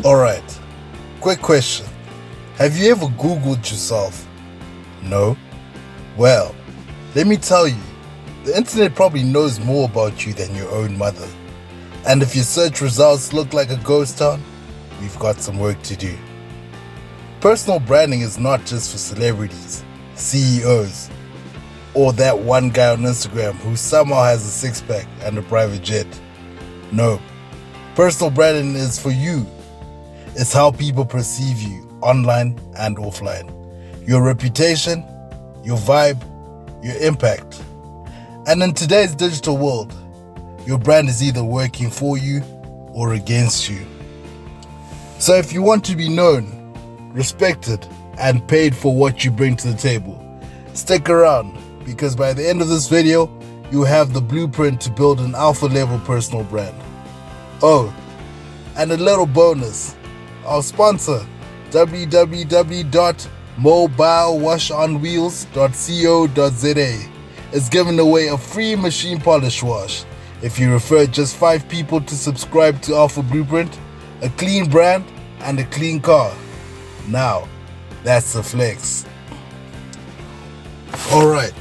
Alright, quick question. Have you ever Googled yourself? No? Well, let me tell you, the internet probably knows more about you than your own mother. And if your search results look like a ghost town, we've got some work to do. Personal branding is not just for celebrities, CEOs, or that one guy on Instagram who somehow has a six-pack and a private jet. No, personal branding is for you. It's how people perceive you, online and offline. Your reputation, your vibe, your impact. And in today's digital world, your brand is either working for you or against you. So if you want to be known, respected, and paid for what you bring to the table, stick around, because by the end of this video, you have the blueprint to build an alpha level personal brand. Oh, and a little bonus. Our sponsor, www.mobilewashonwheels.co.za, is giving away a free machine polish wash if you refer just 5 people to subscribe to Alpha Blueprint, a clean brand, and a clean car. Now, that's a flex. Alright,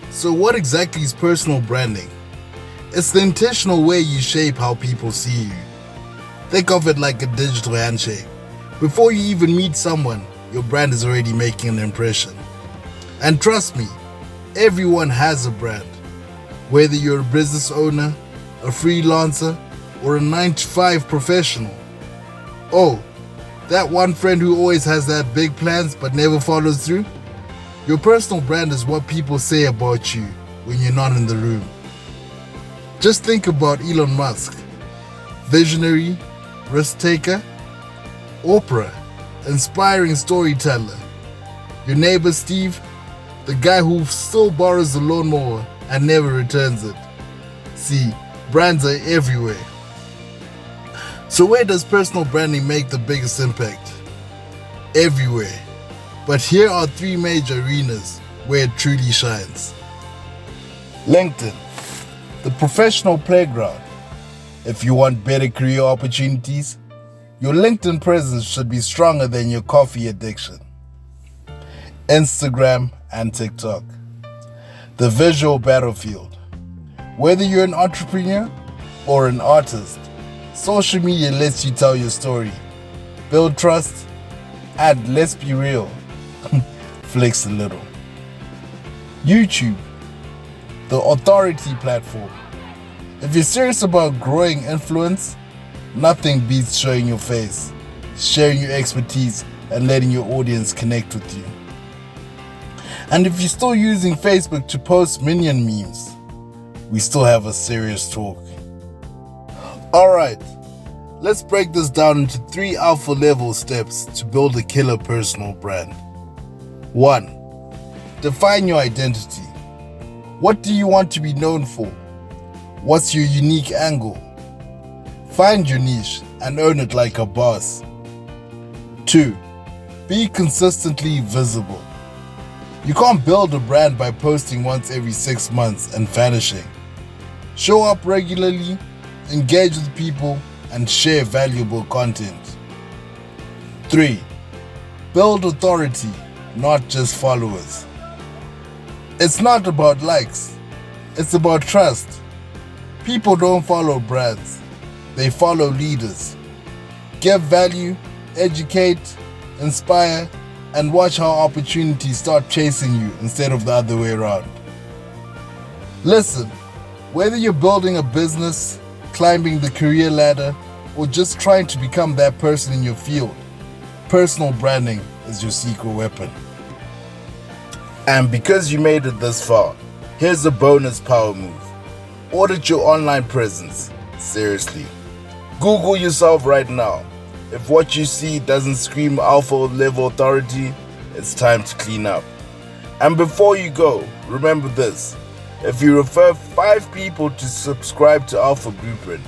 so what exactly is personal branding? It's the intentional way you shape how people see you. Think of it like a digital handshake. Before you even meet someone, your brand is already making an impression. And trust me, everyone has a brand. Whether you're a business owner, a freelancer, or a 9-to-5 professional. Oh, that one friend who always has that big plans but never follows through? Your personal brand is what people say about you when you're not in the room. Just think about Elon Musk. Visionary, risk taker, Oprah, inspiring storyteller. Your neighbor Steve, the guy who still borrows the lawnmower and never returns it. See, brands are everywhere. So where does personal branding make the biggest impact? Everywhere. But here are 3 major arenas where it truly shines. LinkedIn, the professional playground. If you want better career opportunities, your LinkedIn presence should be stronger than your coffee addiction. Instagram and TikTok, the visual battlefield. Whether you're an entrepreneur or an artist, social media lets you tell your story, build trust, and let's be real, flex a little. YouTube, the authority platform. If you're serious about growing influence, nothing beats showing your face, sharing your expertise, and letting your audience connect with you. And if you're still using Facebook to post minion memes, we still have a serious talk. Alright, let's break this down into 3 alpha level steps to build a killer personal brand. 1. Define your identity. What do you want to be known for? What's your unique angle? Find your niche and own it like a boss. 2. Be consistently visible. You can't build a brand by posting once every 6 months and vanishing. Show up regularly, engage with people, and share valuable content. 3. Build authority, not just followers. It's not about likes, it's about trust. People don't follow brands, they follow leaders. Give value, educate, inspire, and watch how opportunities start chasing you instead of the other way around. Listen, whether you're building a business, climbing the career ladder, or just trying to become that person in your field, personal branding is your secret weapon. And because you made it this far, here's a bonus power move. Audit your online presence. Seriously. Google yourself right now. If what you see doesn't scream alpha level authority, it's time to clean up. And before you go, remember this. If you refer 5 people to subscribe to Alpha Blueprint,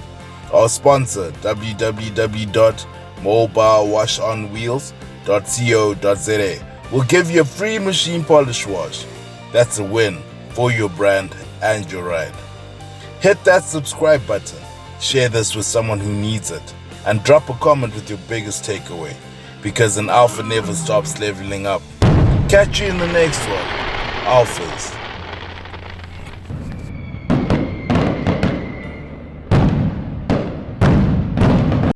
our sponsor, www.mobilewashonwheels.co.za, will give you a free machine polish wash. That's a win for your brand and your ride. Hit that subscribe button. Share this with someone who needs it. and drop a comment with your biggest takeaway, because an alpha never stops leveling up. Catch you in the next one, alphas.